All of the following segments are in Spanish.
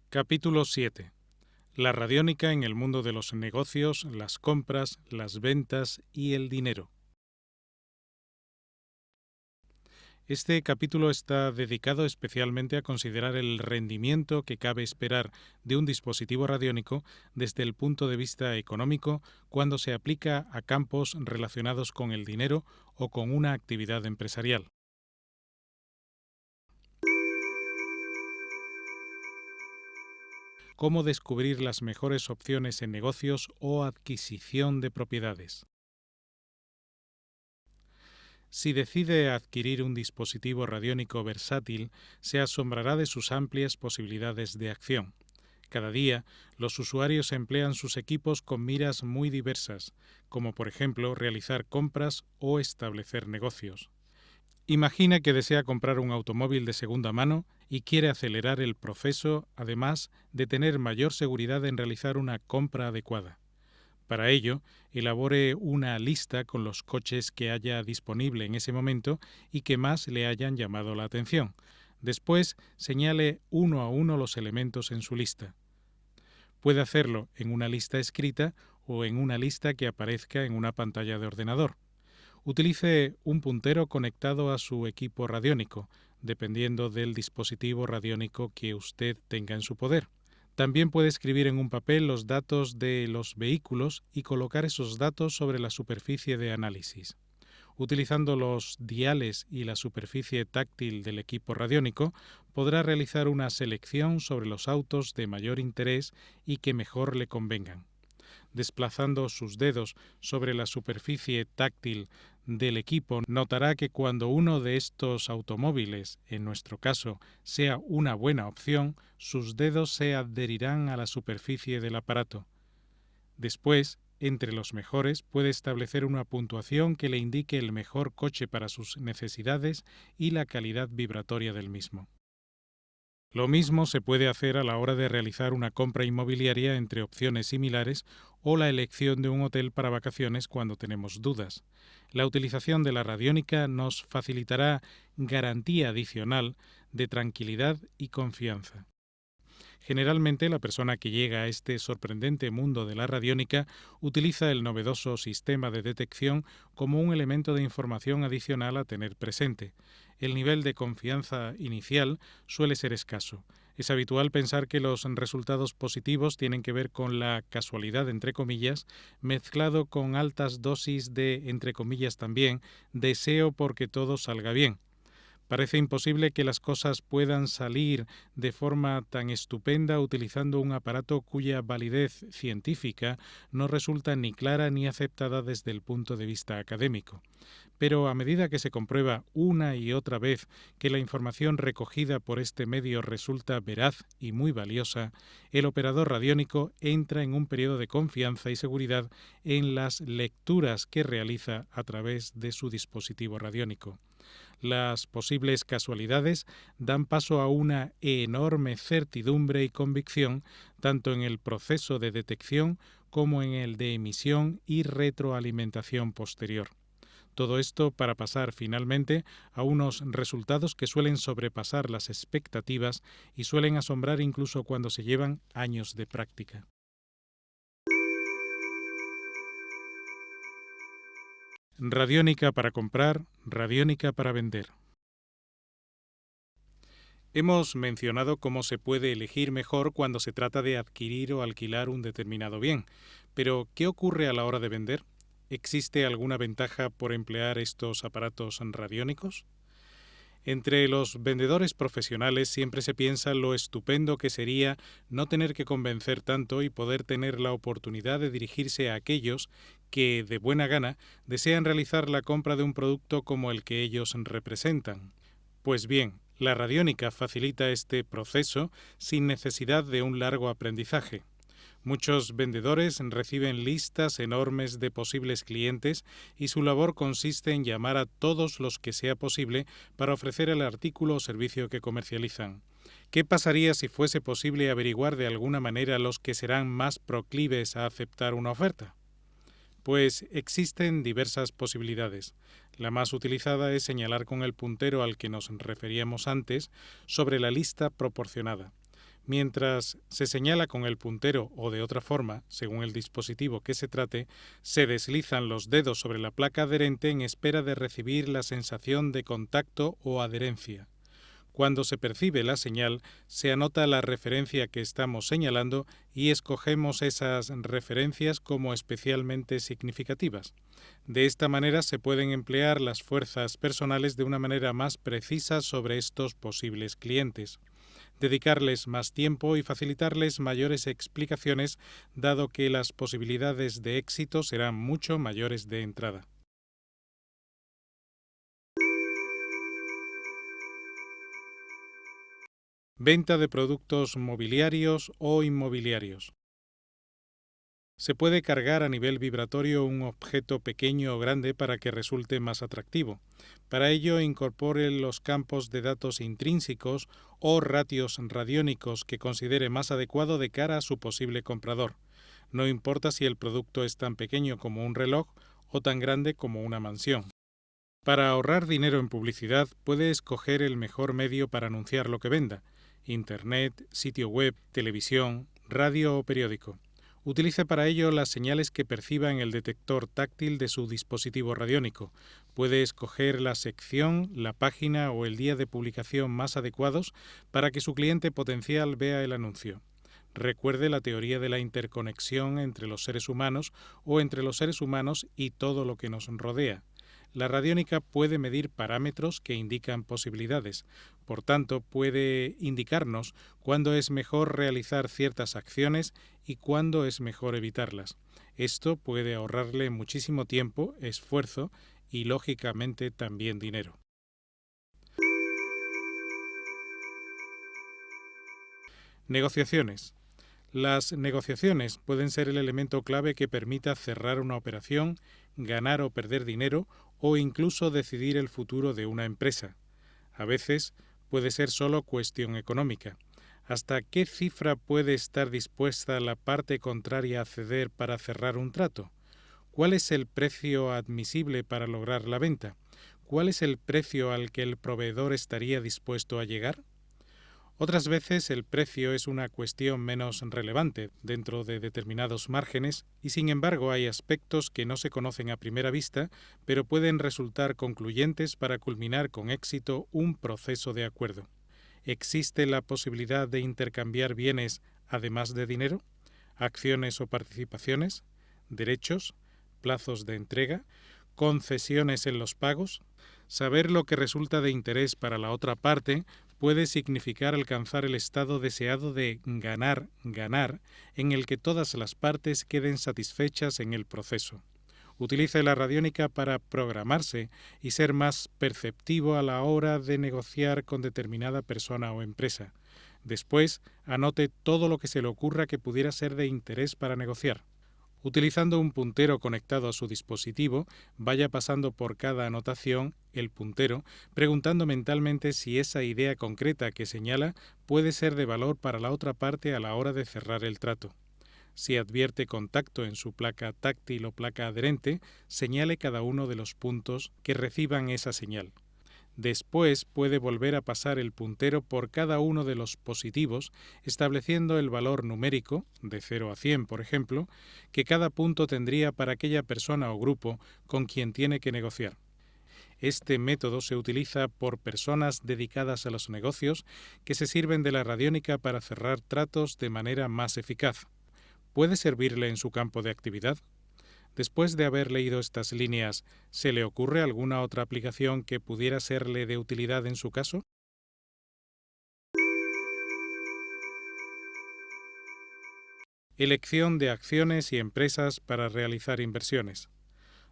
Capítulo 7. La radiónica en el mundo de los negocios, las compras, las ventas y el dinero. Este capítulo está dedicado especialmente a considerar el rendimiento que cabe esperar de un dispositivo radiónico desde el punto de vista económico cuando se aplica a campos relacionados con el dinero o con una actividad empresarial. Cómo descubrir las mejores opciones en negocios o adquisición de propiedades. Si decide adquirir un dispositivo radiónico versátil, se asombrará de sus amplias posibilidades de acción. Cada día, los usuarios emplean sus equipos con miras muy diversas, como por ejemplo realizar compras o establecer negocios. Imagina que desea comprar un automóvil de segunda mano y quiere acelerar el proceso, además de tener mayor seguridad en realizar una compra adecuada. Para ello, elabore una lista con los coches que haya disponible en ese momento y que más le hayan llamado la atención. Después, señale uno a uno los elementos en su lista. Puede hacerlo en una lista escrita o en una lista que aparezca en una pantalla de ordenador. Utilice un puntero conectado a su equipo radiónico, dependiendo del dispositivo radiónico que usted tenga en su poder. También puede escribir en un papel los datos de los vehículos y colocar esos datos sobre la superficie de análisis. Utilizando los diales y la superficie táctil del equipo radiónico, podrá realizar una selección sobre los autos de mayor interés y que mejor le convengan. Desplazando sus dedos sobre la superficie táctil del equipo, notará que cuando uno de estos automóviles, en nuestro caso, sea una buena opción, sus dedos se adherirán a la superficie del aparato. Después, entre los mejores, puede establecer una puntuación que le indique el mejor coche para sus necesidades y la calidad vibratoria del mismo. Lo mismo se puede hacer a la hora de realizar una compra inmobiliaria entre opciones similares o la elección de un hotel para vacaciones cuando tenemos dudas. La utilización de la radiónica nos facilitará garantía adicional de tranquilidad y confianza. Generalmente, la persona que llega a este sorprendente mundo de la radiónica utiliza el novedoso sistema de detección como un elemento de información adicional a tener presente. El nivel de confianza inicial suele ser escaso. Es habitual pensar que los resultados positivos tienen que ver con la casualidad, entre comillas, mezclado con altas dosis de, entre comillas también, deseo porque todo salga bien. Parece imposible que las cosas puedan salir de forma tan estupenda utilizando un aparato cuya validez científica no resulta ni clara ni aceptada desde el punto de vista académico. Pero a medida que se comprueba una y otra vez que la información recogida por este medio resulta veraz y muy valiosa, el operador radiónico entra en un periodo de confianza y seguridad en las lecturas que realiza a través de su dispositivo radiónico. Las posibles casualidades dan paso a una enorme certidumbre y convicción, tanto en el proceso de detección como en el de emisión y retroalimentación posterior. Todo esto para pasar finalmente a unos resultados que suelen sobrepasar las expectativas y suelen asombrar incluso cuando se llevan años de práctica. Radiónica para comprar, radiónica para vender. Hemos mencionado cómo se puede elegir mejor cuando se trata de adquirir o alquilar un determinado bien, pero ¿qué ocurre a la hora de vender? ¿Existe alguna ventaja por emplear estos aparatos radiónicos? Entre los vendedores profesionales siempre se piensa lo estupendo que sería no tener que convencer tanto y poder tener la oportunidad de dirigirse a aquellos que, de buena gana, desean realizar la compra de un producto como el que ellos representan. Pues bien, la radiónica facilita este proceso sin necesidad de un largo aprendizaje. Muchos vendedores reciben listas enormes de posibles clientes y su labor consiste en llamar a todos los que sea posible para ofrecer el artículo o servicio que comercializan. ¿Qué pasaría si fuese posible averiguar de alguna manera los que serán más proclives a aceptar una oferta? Pues existen diversas posibilidades. La más utilizada es señalar con el puntero al que nos referíamos antes sobre la lista proporcionada. Mientras se señala con el puntero o de otra forma, según el dispositivo que se trate, se deslizan los dedos sobre la placa adherente en espera de recibir la sensación de contacto o adherencia. Cuando se percibe la señal, se anota la referencia que estamos señalando y escogemos esas referencias como especialmente significativas. De esta manera se pueden emplear las fuerzas personales de una manera más precisa sobre estos posibles clientes, dedicarles más tiempo y facilitarles mayores explicaciones, dado que las posibilidades de éxito serán mucho mayores de entrada. Venta de productos mobiliarios o inmobiliarios. Se puede cargar a nivel vibratorio un objeto pequeño o grande para que resulte más atractivo. Para ello, incorpore los campos de datos intrínsecos o ratios radiónicos que considere más adecuado de cara a su posible comprador. No importa si el producto es tan pequeño como un reloj o tan grande como una mansión. Para ahorrar dinero en publicidad, puede escoger el mejor medio para anunciar lo que venda: Internet, sitio web, televisión, radio o periódico. Utilice para ello las señales que perciba en el detector táctil de su dispositivo radiónico. Puede escoger la sección, la página o el día de publicación más adecuados para que su cliente potencial vea el anuncio. Recuerde la teoría de la interconexión entre los seres humanos o entre los seres humanos y todo lo que nos rodea. La radiónica puede medir parámetros que indican posibilidades, por tanto puede indicarnos cuándo es mejor realizar ciertas acciones y cuándo es mejor evitarlas. Esto puede ahorrarle muchísimo tiempo, esfuerzo y, lógicamente, también dinero. Negociaciones. Las negociaciones pueden ser el elemento clave que permita cerrar una operación, ganar o perder dinero o incluso decidir el futuro de una empresa. A veces puede ser solo cuestión económica. ¿Hasta qué cifra puede estar dispuesta la parte contraria a ceder para cerrar un trato? ¿Cuál es el precio admisible para lograr la venta? ¿Cuál es el precio al que el proveedor estaría dispuesto a llegar? Otras veces el precio es una cuestión menos relevante dentro de determinados márgenes y sin embargo hay aspectos que no se conocen a primera vista, pero pueden resultar concluyentes para culminar con éxito un proceso de acuerdo. ¿Existe la posibilidad de intercambiar bienes además de dinero? ¿Acciones o participaciones? ¿Derechos? ¿Plazos de entrega? ¿Concesiones en los pagos? Saber lo que resulta de interés para la otra parte puede significar alcanzar el estado deseado de ganar, en el que todas las partes queden satisfechas en el proceso. Utilice la radiónica para programarse y ser más perceptivo a la hora de negociar con determinada persona o empresa. Después, anote todo lo que se le ocurra que pudiera ser de interés para negociar. Utilizando un puntero conectado a su dispositivo, vaya pasando por cada anotación el puntero, preguntando mentalmente si esa idea concreta que señala puede ser de valor para la otra parte a la hora de cerrar el trato. Si advierte contacto en su placa táctil o placa adherente, señale cada uno de los puntos que reciban esa señal. Después puede volver a pasar el puntero por cada uno de los positivos, estableciendo el valor numérico, de 0 a 100 por ejemplo, que cada punto tendría para aquella persona o grupo con quien tiene que negociar. Este método se utiliza por personas dedicadas a los negocios que se sirven de la radiónica para cerrar tratos de manera más eficaz. ¿Puede servirle en su campo de actividad? Después de haber leído estas líneas, ¿se le ocurre alguna otra aplicación que pudiera serle de utilidad en su caso? Elección de acciones y empresas para realizar inversiones.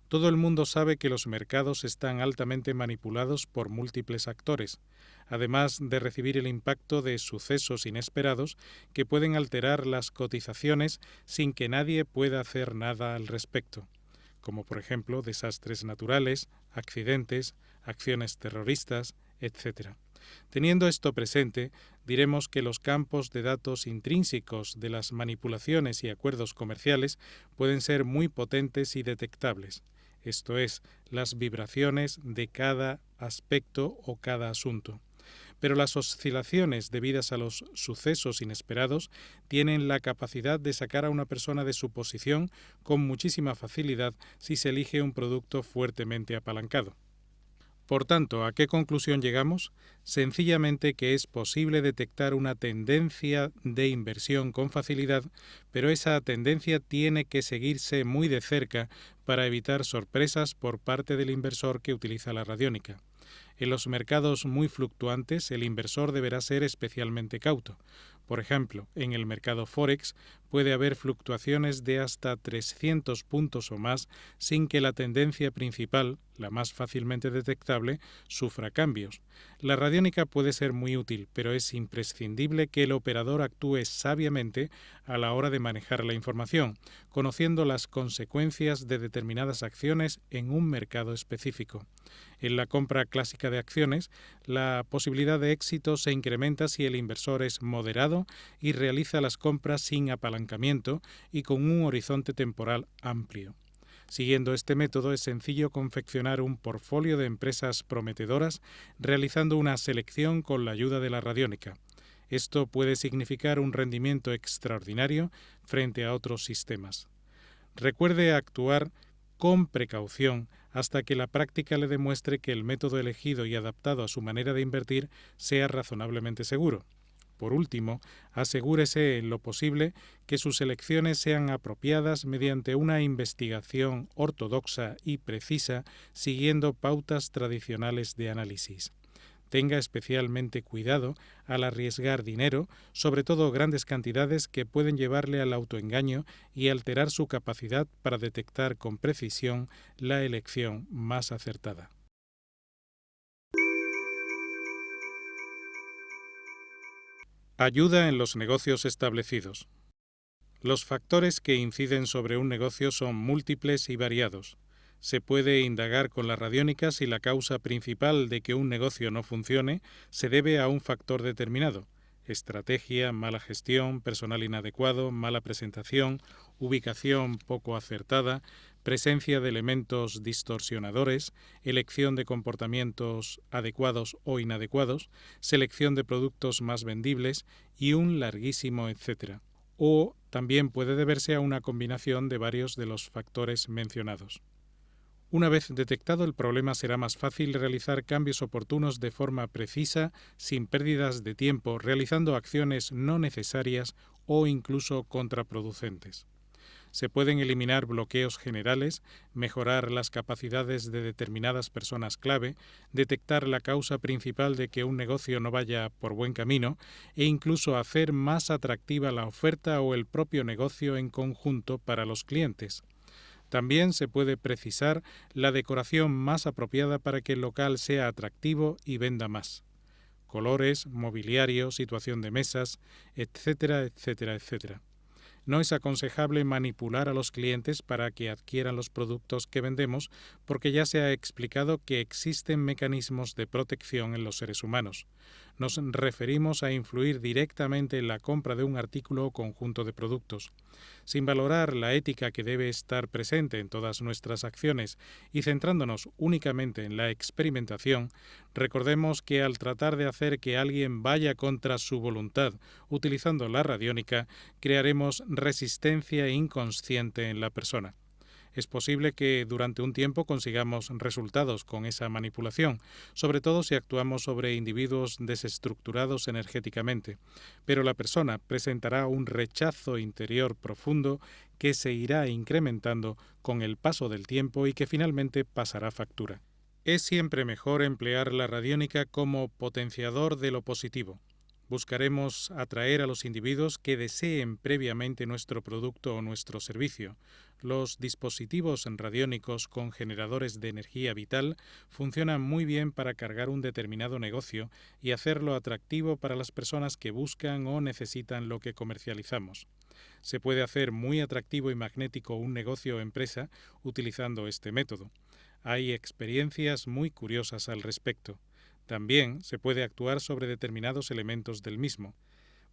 Todo el mundo sabe que los mercados están altamente manipulados por múltiples actores, además de recibir el impacto de sucesos inesperados que pueden alterar las cotizaciones sin que nadie pueda hacer nada al respecto, como por ejemplo desastres naturales, accidentes, acciones terroristas, etc. Teniendo esto presente, diremos que los campos de datos intrínsecos de las manipulaciones y acuerdos comerciales pueden ser muy potentes y detectables, esto es, las vibraciones de cada aspecto o cada asunto. pero las oscilaciones debidas a los sucesos inesperados tienen la capacidad de sacar a una persona de su posición con muchísima facilidad si se elige un producto fuertemente apalancado. Por tanto, ¿a qué conclusión llegamos? Sencillamente que es posible detectar una tendencia de inversión con facilidad, pero esa tendencia tiene que seguirse muy de cerca para evitar sorpresas por parte del inversor que utiliza la radiónica. En los mercados muy fluctuantes, el inversor deberá ser especialmente cauto. Por ejemplo, en el mercado Forex puede haber fluctuaciones de hasta 300 puntos o más sin que la tendencia principal, la más fácilmente detectable, sufra cambios. La radiónica puede ser muy útil, pero es imprescindible que el operador actúe sabiamente a la hora de manejar la información, conociendo las consecuencias de determinadas acciones en un mercado específico. En la compra clásica de acciones, la posibilidad de éxito se incrementa si el inversor es moderado y realiza las compras sin apalancamiento y con un horizonte temporal amplio. Siguiendo este método es sencillo confeccionar un portfolio de empresas prometedoras realizando una selección con la ayuda de la radiónica. Esto puede significar un rendimiento extraordinario frente a otros sistemas. Recuerde actuar con precaución hasta que la práctica le demuestre que el método elegido y adaptado a su manera de invertir sea razonablemente seguro. Por último, asegúrese en lo posible que sus elecciones sean apropiadas mediante una investigación ortodoxa y precisa siguiendo pautas tradicionales de análisis. Tenga especialmente cuidado al arriesgar dinero, sobre todo grandes cantidades que pueden llevarle al autoengaño y alterar su capacidad para detectar con precisión la elección más acertada. Ayuda en los negocios establecidos. Los factores que inciden sobre un negocio son múltiples y variados. Se puede indagar con la radiónica si la causa principal de que un negocio no funcione se debe a un factor determinado: estrategia, mala gestión, personal inadecuado, mala presentación, ubicación poco acertada, presencia de elementos distorsionadores, elección de comportamientos adecuados o inadecuados, selección de productos más vendibles y un larguísimo etcétera. O también puede deberse a una combinación de varios de los factores mencionados. Una vez detectado el problema, será más fácil realizar cambios oportunos de forma precisa, sin pérdidas de tiempo, realizando acciones no necesarias o incluso contraproducentes. Se pueden eliminar bloqueos generales, mejorar las capacidades de determinadas personas clave, detectar la causa principal de que un negocio no vaya por buen camino e incluso hacer más atractiva la oferta o el propio negocio en conjunto para los clientes. También se puede precisar la decoración más apropiada para que el local sea atractivo y venda más. Colores, mobiliario, situación de mesas, etcétera, etcétera, etcétera. No es aconsejable manipular a los clientes para que adquieran los productos que vendemos, porque ya se ha explicado que existen mecanismos de protección en los seres humanos. Nos referimos a influir directamente en la compra de un artículo o conjunto de productos. Sin valorar la ética que debe estar presente en todas nuestras acciones y centrándonos únicamente en la experimentación, recordemos que al tratar de hacer que alguien vaya contra su voluntad utilizando la radiónica, crearemos resistencia inconsciente en la persona. Es posible que durante un tiempo consigamos resultados con esa manipulación, sobre todo si actuamos sobre individuos desestructurados energéticamente, pero la persona presentará un rechazo interior profundo que se irá incrementando con el paso del tiempo y que finalmente pasará factura. Es siempre mejor emplear la radiónica como potenciador de lo positivo. Buscaremos atraer a los individuos que deseen previamente nuestro producto o nuestro servicio. Los dispositivos radiónicos con generadores de energía vital funcionan muy bien para cargar un determinado negocio y hacerlo atractivo para las personas que buscan o necesitan lo que comercializamos. Se puede hacer muy atractivo y magnético un negocio o empresa utilizando este método. Hay experiencias muy curiosas al respecto. También se puede actuar sobre determinados elementos del mismo.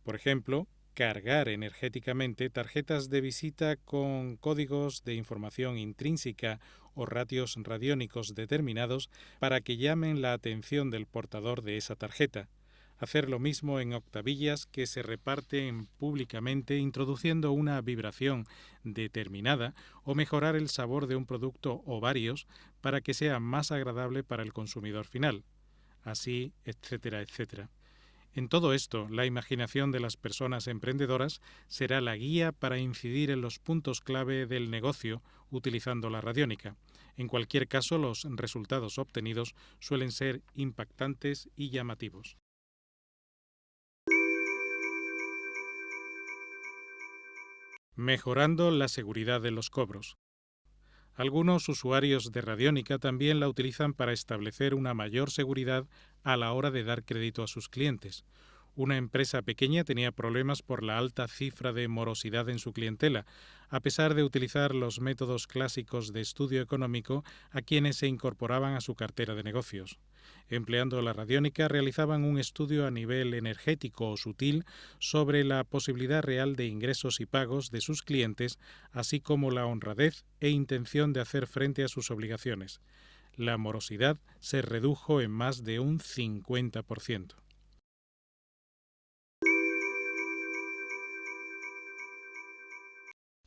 Por ejemplo, cargar energéticamente tarjetas de visita con códigos de información intrínseca o ratios radiónicos determinados para que llamen la atención del portador de esa tarjeta. hacer lo mismo en octavillas que se reparten públicamente introduciendo una vibración determinada o mejorar el sabor de un producto o varios para que sea más agradable para el consumidor final. Así, etcétera, etcétera. En todo esto, la imaginación de las personas emprendedoras será la guía para incidir en los puntos clave del negocio utilizando la radiónica. En cualquier caso, los resultados obtenidos suelen ser impactantes y llamativos. Mejorando la seguridad de los cobros. Algunos usuarios de radiónica también la utilizan para establecer una mayor seguridad a la hora de dar crédito a sus clientes. Una empresa pequeña tenía problemas por la alta cifra de morosidad en su clientela, a pesar de utilizar los métodos clásicos de estudio económico a quienes se incorporaban a su cartera de negocios. Empleando la radiónica realizaban un estudio a nivel energético o sutil sobre la posibilidad real de ingresos y pagos de sus clientes, así como la honradez e intención de hacer frente a sus obligaciones. La morosidad se redujo en más de un 50%.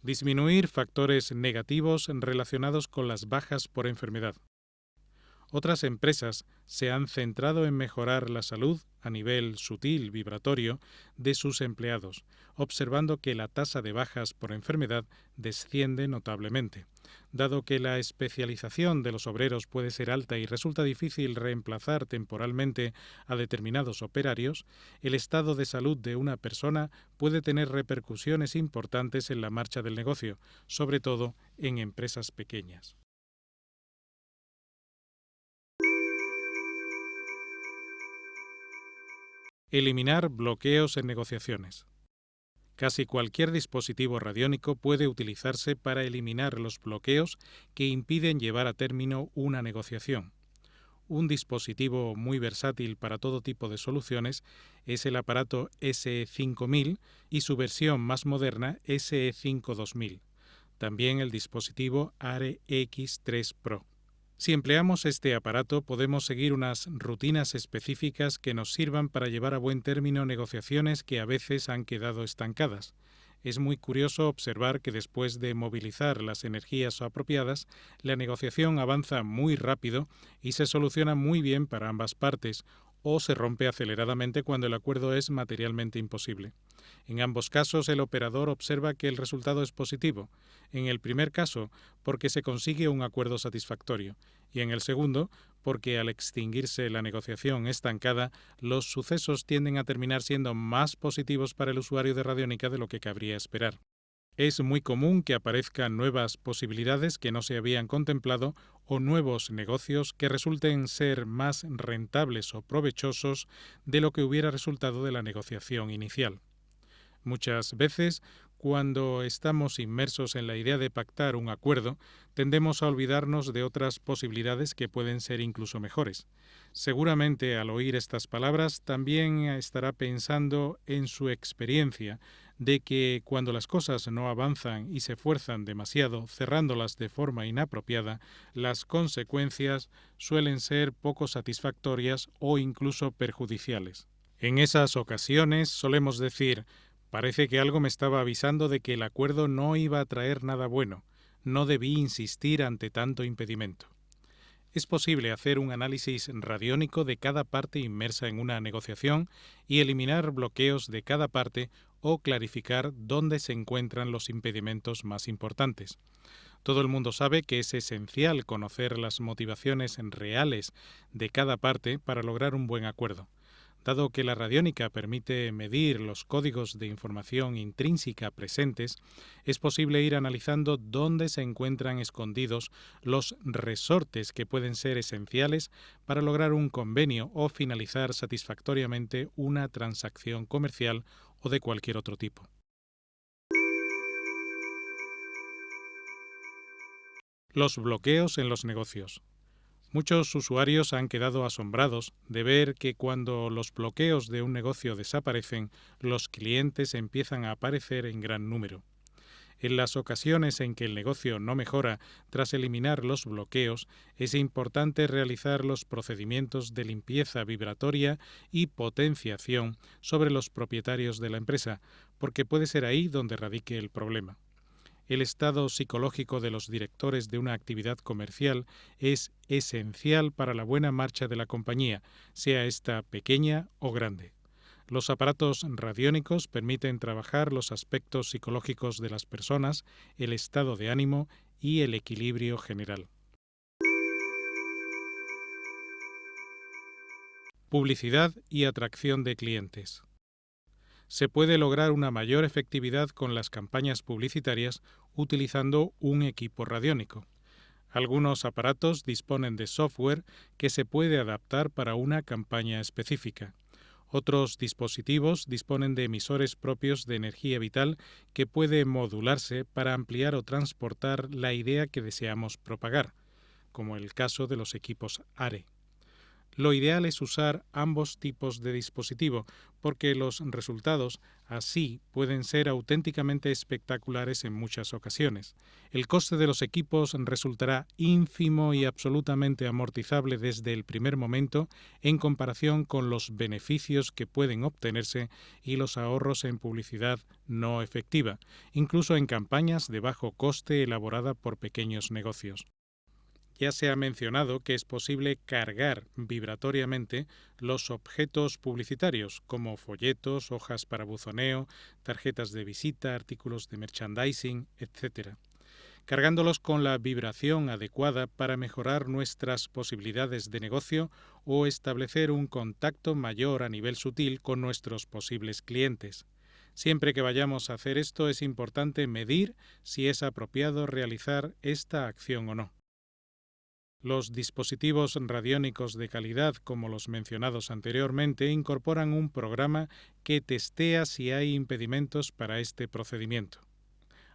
Disminuir factores negativos relacionados con las bajas por enfermedad. Otras empresas se han centrado en mejorar la salud a nivel sutil, vibratorio, de sus empleados, observando que la tasa de bajas por enfermedad desciende notablemente. Dado que la especialización de los obreros puede ser alta y resulta difícil reemplazar temporalmente a determinados operarios, el estado de salud de una persona puede tener repercusiones importantes en la marcha del negocio, sobre todo en empresas pequeñas. Eliminar bloqueos en negociaciones. Casi cualquier dispositivo radiónico puede utilizarse para eliminar los bloqueos que impiden llevar a término una negociación. Un dispositivo muy versátil para todo tipo de soluciones es el aparato SE5000 y su versión más moderna SE52000. También el dispositivo ARE-X3 Pro. Si empleamos este aparato, podemos seguir unas rutinas específicas que nos sirvan para llevar a buen término negociaciones que a veces han quedado estancadas. Es muy curioso observar que después de movilizar las energías apropiadas, la negociación avanza muy rápido y se soluciona muy bien para ambas partes, o se rompe aceleradamente cuando el acuerdo es materialmente imposible. En ambos casos, el operador observa que el resultado es positivo. En el primer caso, porque se consigue un acuerdo satisfactorio, y en el segundo, porque al extinguirse la negociación estancada, los sucesos tienden a terminar siendo más positivos para el usuario de radiónica de lo que cabría esperar. Es muy común que aparezcan nuevas posibilidades que no se habían contemplado o nuevos negocios que resulten ser más rentables o provechosos de lo que hubiera resultado de la negociación inicial. Muchas veces, cuando estamos inmersos en la idea de pactar un acuerdo, tendemos a olvidarnos de otras posibilidades que pueden ser incluso mejores. Seguramente, al oír estas palabras, también estará pensando en su experiencia de que cuando las cosas no avanzan y se fuerzan demasiado, cerrándolas de forma inapropiada, las consecuencias suelen ser poco satisfactorias o incluso perjudiciales. En esas ocasiones solemos decir: parece que algo me estaba avisando de que el acuerdo no iba a traer nada bueno. No debí insistir ante tanto impedimento. Es posible hacer un análisis radiónico de cada parte inmersa en una negociación y eliminar bloqueos de cada parte o clarificar dónde se encuentran los impedimentos más importantes. Todo el mundo sabe que es esencial conocer las motivaciones reales de cada parte para lograr un buen acuerdo. Dado que la radiónica permite medir los códigos de información intrínseca presentes, es posible ir analizando dónde se encuentran escondidos los resortes que pueden ser esenciales para lograr un convenio o finalizar satisfactoriamente una transacción comercial o de cualquier otro tipo. Los bloqueos en los negocios. Muchos usuarios han quedado asombrados de ver que cuando los bloqueos de un negocio desaparecen, los clientes empiezan a aparecer en gran número. En las ocasiones en que el negocio no mejora tras eliminar los bloqueos, es importante realizar los procedimientos de limpieza vibratoria y potenciación sobre los propietarios de la empresa, porque puede ser ahí donde radique el problema. El estado psicológico de los directores de una actividad comercial es esencial para la buena marcha de la compañía, sea esta pequeña o grande. Los aparatos radiónicos permiten trabajar los aspectos psicológicos de las personas, el estado de ánimo y el equilibrio general. Publicidad y atracción de clientes. Se puede lograr una mayor efectividad con las campañas publicitarias utilizando un equipo radiónico. Algunos aparatos disponen de software que se puede adaptar para una campaña específica. Otros dispositivos disponen de emisores propios de energía vital que puede modularse para ampliar o transportar la idea que deseamos propagar, como el caso de los equipos ARE. Lo ideal es usar ambos tipos de dispositivo, porque los resultados así pueden ser auténticamente espectaculares en muchas ocasiones. El coste de los equipos resultará ínfimo y absolutamente amortizable desde el primer momento en comparación con los beneficios que pueden obtenerse y los ahorros en publicidad no efectiva, incluso en campañas de bajo coste elaborada por pequeños negocios. Ya se ha mencionado que es posible cargar vibratoriamente los objetos publicitarios, como folletos, hojas para buzoneo, tarjetas de visita, artículos de merchandising, etc., cargándolos con la vibración adecuada para mejorar nuestras posibilidades de negocio o establecer un contacto mayor a nivel sutil con nuestros posibles clientes. Siempre que vayamos a hacer esto es importante medir si es apropiado realizar esta acción o no. Los dispositivos radiónicos de calidad, como los mencionados anteriormente, incorporan un programa que testea si hay impedimentos para este procedimiento.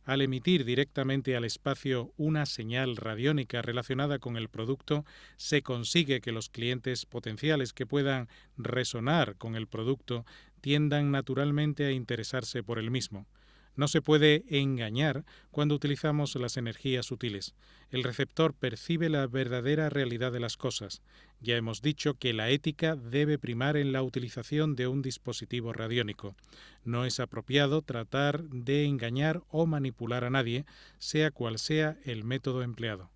Al emitir directamente al espacio una señal radiónica relacionada con el producto, se consigue que los clientes potenciales que puedan resonar con el producto tiendan naturalmente a interesarse por el mismo. No se puede engañar cuando utilizamos las energías sutiles. El receptor percibe la verdadera realidad de las cosas. Ya hemos dicho que la ética debe primar en la utilización de un dispositivo radiónico. No es apropiado tratar de engañar o manipular a nadie, sea cual sea el método empleado.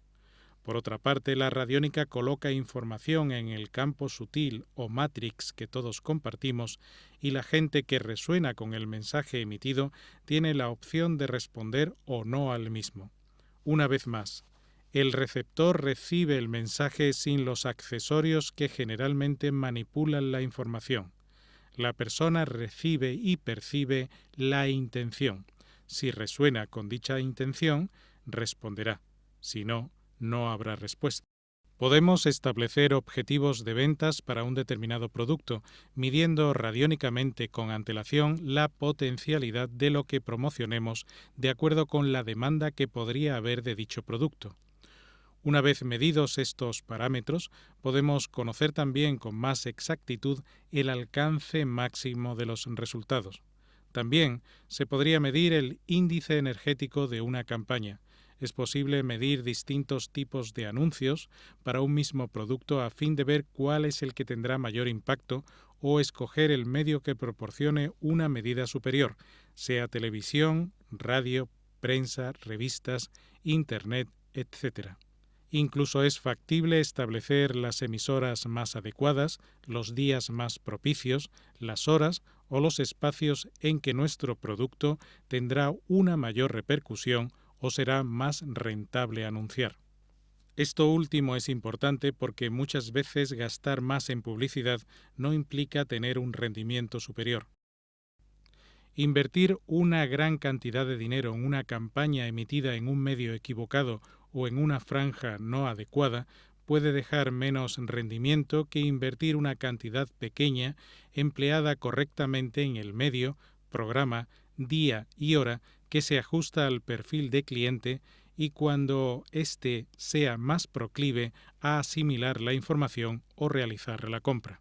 Por otra parte, la radiónica coloca información en el campo sutil o matrix que todos compartimos y la gente que resuena con el mensaje emitido tiene la opción de responder o no al mismo. Una vez más, el receptor recibe el mensaje sin los accesorios que generalmente manipulan la información. La persona recibe y percibe la intención. Si resuena con dicha intención, responderá. Si no, no habrá respuesta. Podemos establecer objetivos de ventas para un determinado producto, midiendo radiónicamente con antelación la potencialidad de lo que promocionemos de acuerdo con la demanda que podría haber de dicho producto. Una vez medidos estos parámetros, podemos conocer también con más exactitud el alcance máximo de los resultados. También se podría medir el índice energético de una campaña. Es posible medir distintos tipos de anuncios para un mismo producto a fin de ver cuál es el que tendrá mayor impacto o escoger el medio que proporcione una medida superior, sea televisión, radio, prensa, revistas, internet, etc. Incluso es factible establecer las emisoras más adecuadas, los días más propicios, las horas o los espacios en que nuestro producto tendrá una mayor repercusión o será más rentable anunciar. Esto último es importante porque muchas veces gastar más en publicidad no implica tener un rendimiento superior. Invertir una gran cantidad de dinero en una campaña emitida en un medio equivocado o en una franja no adecuada puede dejar menos rendimiento que invertir una cantidad pequeña empleada correctamente en el medio, programa, día y hora que se ajusta al perfil de cliente y cuando éste sea más proclive a asimilar la información o realizar la compra.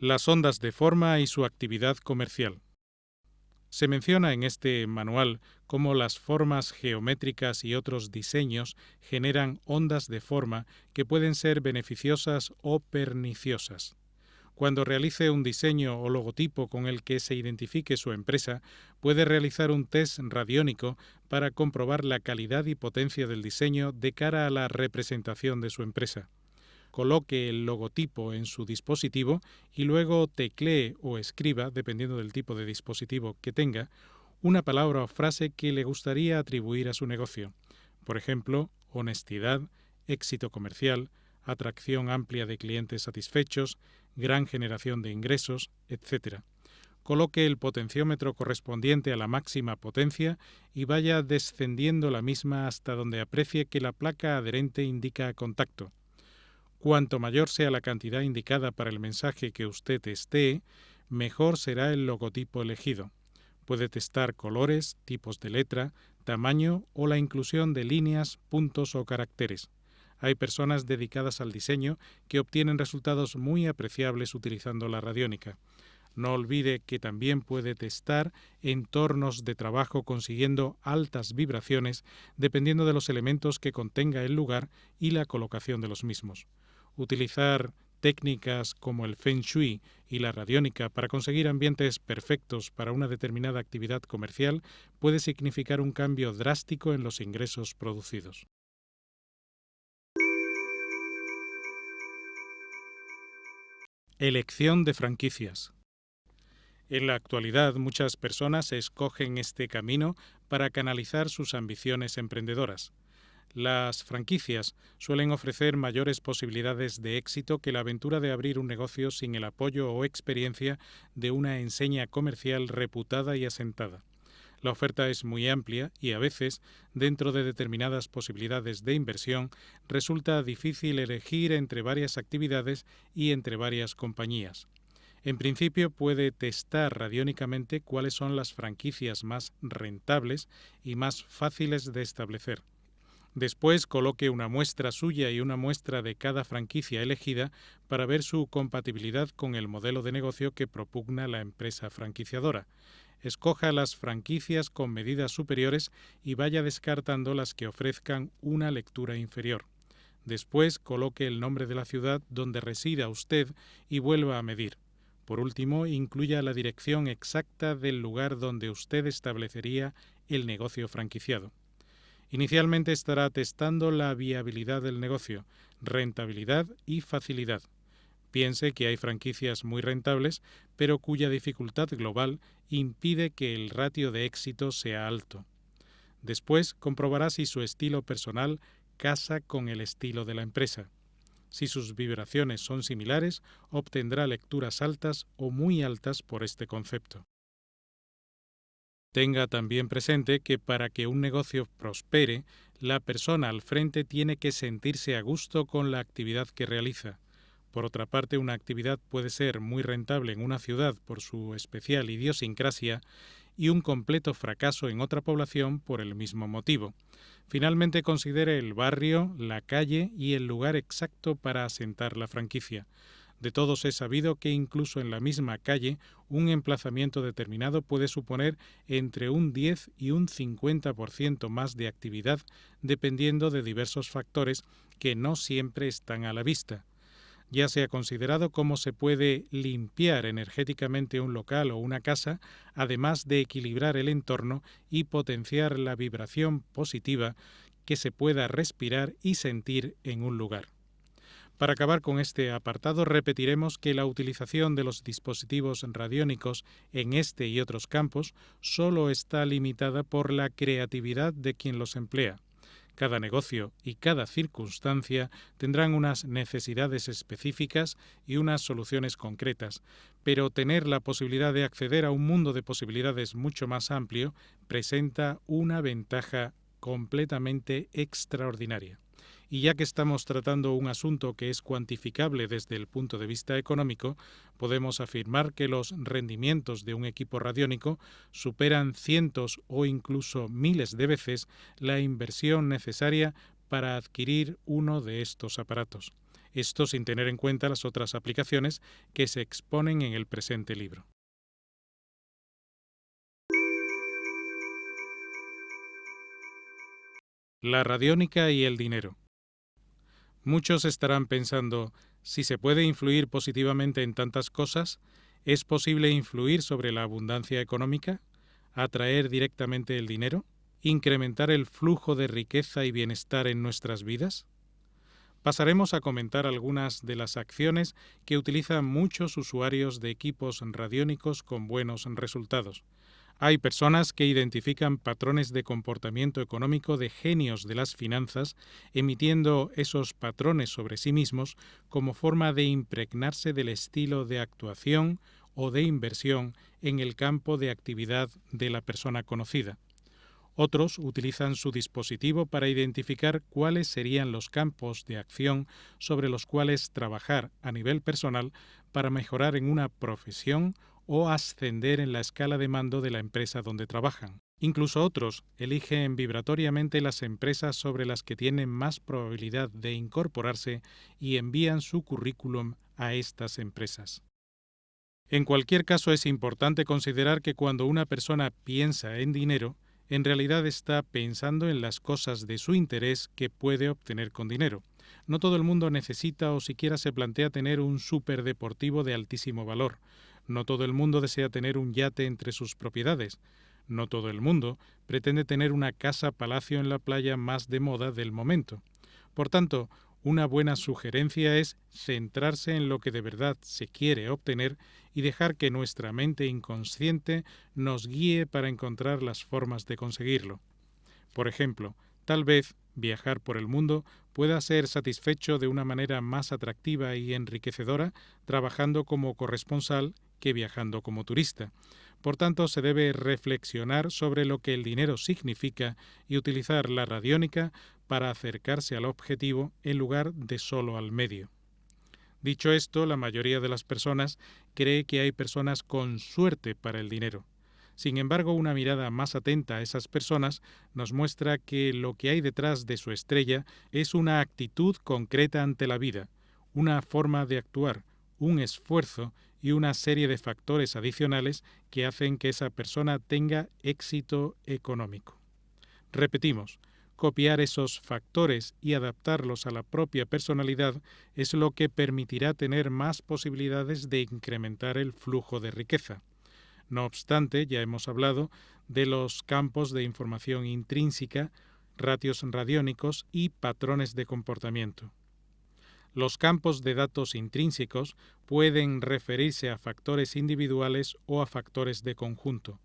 Las ondas de forma y su actividad comercial. Se menciona en este manual cómo las formas geométricas y otros diseños generan ondas de forma que pueden ser beneficiosas o perniciosas. Cuando realice un diseño o logotipo con el que se identifique su empresa, puede realizar un test radiónico para comprobar la calidad y potencia del diseño de cara a la representación de su empresa. Coloque el logotipo en su dispositivo y luego teclee o escriba, dependiendo del tipo de dispositivo que tenga, una palabra o frase que le gustaría atribuir a su negocio. Por ejemplo, honestidad, éxito comercial, atracción amplia de clientes satisfechos, gran generación de ingresos, etc. Coloque el potenciómetro correspondiente a la máxima potencia y vaya descendiendo la misma hasta donde aprecie que la placa adherente indica contacto. Cuanto mayor sea la cantidad indicada para el mensaje que usted testee, mejor será el logotipo elegido. Puede testar colores, tipos de letra, tamaño o la inclusión de líneas, puntos o caracteres. Hay personas dedicadas al diseño que obtienen resultados muy apreciables utilizando la radiónica. No olvide que también puede testar entornos de trabajo consiguiendo altas vibraciones dependiendo de los elementos que contenga el lugar y la colocación de los mismos. Utilizar técnicas como el Feng Shui y la radiónica para conseguir ambientes perfectos para una determinada actividad comercial puede significar un cambio drástico en los ingresos producidos. Elección de franquicias. En la actualidad, muchas personas escogen este camino para canalizar sus ambiciones emprendedoras. Las franquicias suelen ofrecer mayores posibilidades de éxito que la aventura de abrir un negocio sin el apoyo o experiencia de una enseña comercial reputada y asentada. La oferta es muy amplia y a veces, dentro de determinadas posibilidades de inversión, resulta difícil elegir entre varias actividades y entre varias compañías. En principio puede testar radiónicamente cuáles son las franquicias más rentables y más fáciles de establecer. Después coloque una muestra suya y una muestra de cada franquicia elegida para ver su compatibilidad con el modelo de negocio que propugna la empresa franquiciadora. Escoja las franquicias con medidas superiores y vaya descartando las que ofrezcan una lectura inferior. Después coloque el nombre de la ciudad donde resida usted y vuelva a medir. Por último, incluya la dirección exacta del lugar donde usted establecería el negocio franquiciado. Inicialmente estará testando la viabilidad del negocio, rentabilidad y facilidad. Piense que hay franquicias muy rentables, pero cuya dificultad global impide que el ratio de éxito sea alto. Después comprobará si su estilo personal casa con el estilo de la empresa. Si sus vibraciones son similares, obtendrá lecturas altas o muy altas por este concepto. Tenga también presente que para que un negocio prospere, la persona al frente tiene que sentirse a gusto con la actividad que realiza. Por otra parte, una actividad puede ser muy rentable en una ciudad por su especial idiosincrasia y un completo fracaso en otra población por el mismo motivo. Finalmente, considere el barrio, la calle y el lugar exacto para asentar la franquicia. De todos es sabido que incluso en la misma calle, un emplazamiento determinado puede suponer entre un 10 y un 50% más de actividad, dependiendo de diversos factores que no siempre están a la vista. Ya se ha considerado cómo se puede limpiar energéticamente un local o una casa, además de equilibrar el entorno y potenciar la vibración positiva que se pueda respirar y sentir en un lugar. Para acabar con este apartado, repetiremos que la utilización de los dispositivos radiónicos en este y otros campos solo está limitada por la creatividad de quien los emplea. Cada negocio y cada circunstancia tendrán unas necesidades específicas y unas soluciones concretas, pero tener la posibilidad de acceder a un mundo de posibilidades mucho más amplio presenta una ventaja completamente extraordinaria. Y ya que estamos tratando un asunto que es cuantificable desde el punto de vista económico, podemos afirmar que los rendimientos de un equipo radiónico superan cientos o incluso miles de veces la inversión necesaria para adquirir uno de estos aparatos. esto sin tener en cuenta las otras aplicaciones que se exponen en el presente libro. La radiónica y el dinero. Muchos estarán pensando, si se puede influir positivamente en tantas cosas, ¿es posible influir sobre la abundancia económica? ¿Atraer directamente el dinero? ¿Incrementar el flujo de riqueza y bienestar en nuestras vidas? Pasaremos a comentar algunas de las acciones que utilizan muchos usuarios de equipos radiónicos con buenos resultados. Hay personas que identifican patrones de comportamiento económico de genios de las finanzas, emitiendo esos patrones sobre sí mismos como forma de impregnarse del estilo de actuación o de inversión en el campo de actividad de la persona conocida. Otros utilizan su dispositivo para identificar cuáles serían los campos de acción sobre los cuales trabajar a nivel personal para mejorar en una profesión o ascender en la escala de mando de la empresa donde trabajan. Incluso otros eligen vibratoriamente las empresas sobre las que tienen más probabilidad de incorporarse y envían su currículum a estas empresas. En cualquier caso, es importante considerar que cuando una persona piensa en dinero, en realidad está pensando en las cosas de su interés que puede obtener con dinero. No todo el mundo necesita o siquiera se plantea tener un superdeportivo de altísimo valor. No todo el mundo desea tener un yate entre sus propiedades. No todo el mundo pretende tener una casa-palacio en la playa más de moda del momento. Por tanto, una buena sugerencia es centrarse en lo que de verdad se quiere obtener y dejar que nuestra mente inconsciente nos guíe para encontrar las formas de conseguirlo. Por ejemplo, tal vez viajar por el mundo pueda ser satisfecho de una manera más atractiva y enriquecedora trabajando como corresponsal que viajando como turista. Por tanto, se debe reflexionar sobre lo que el dinero significa y utilizar la radiónica para acercarse al objetivo en lugar de solo al medio. Dicho esto, la mayoría de las personas cree que hay personas con suerte para el dinero. Sin embargo, una mirada más atenta a esas personas nos muestra que lo que hay detrás de su estrella es una actitud concreta ante la vida, una forma de actuar, un esfuerzo y una serie de factores adicionales que hacen que esa persona tenga éxito económico. Repetimos, copiar esos factores y adaptarlos a la propia personalidad es lo que permitirá tener más posibilidades de incrementar el flujo de riqueza. No obstante, ya hemos hablado de los campos de información intrínseca, ratios radiónicos y patrones de comportamiento. Los campos de datos intrínsecos pueden referirse a factores individuales o a factores de conjunto.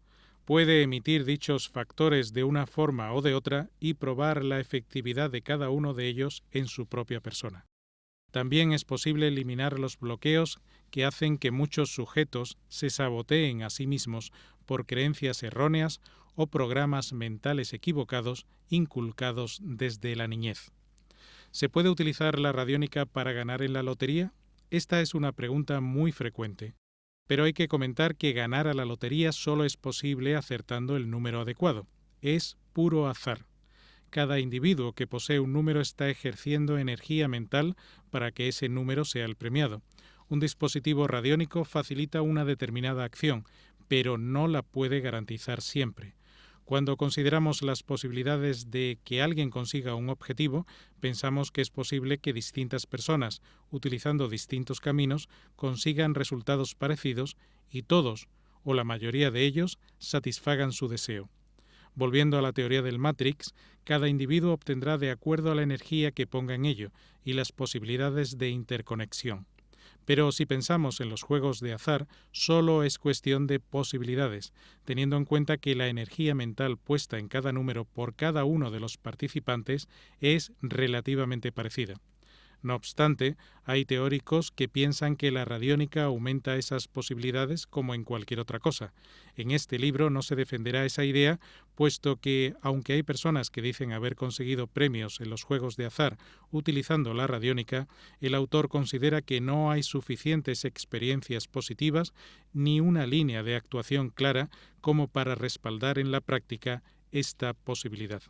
Puede emitir dichos factores de una forma o de otra y probar la efectividad de cada uno de ellos en su propia persona. También es posible eliminar los bloqueos que hacen que muchos sujetos se saboteen a sí mismos por creencias erróneas o programas mentales equivocados inculcados desde la niñez. ¿Se puede utilizar la radiónica para ganar en la lotería? Esta es una pregunta muy frecuente. Pero hay que comentar que ganar a la lotería solo es posible acertando el número adecuado. Es puro azar. Cada individuo que posee un número está ejerciendo energía mental para que ese número sea el premiado. Un dispositivo radiónico facilita una determinada acción, pero no la puede garantizar siempre. Cuando consideramos las posibilidades de que alguien consiga un objetivo, pensamos que es posible que distintas personas, utilizando distintos caminos, consigan resultados parecidos y todos, o la mayoría de ellos, satisfagan su deseo. Volviendo a la teoría del Matrix, cada individuo obtendrá de acuerdo a la energía que ponga en ello y las posibilidades de interconexión. Pero si pensamos en los juegos de azar, solo es cuestión de posibilidades, teniendo en cuenta que la energía mental puesta en cada número por cada uno de los participantes es relativamente parecida. No obstante, hay teóricos que piensan que la radiónica aumenta esas posibilidades como en cualquier otra cosa. En este libro no se defenderá esa idea, puesto que, aunque hay personas que dicen haber conseguido premios en los juegos de azar utilizando la radiónica, el autor considera que no hay suficientes experiencias positivas ni una línea de actuación clara como para respaldar en la práctica esta posibilidad.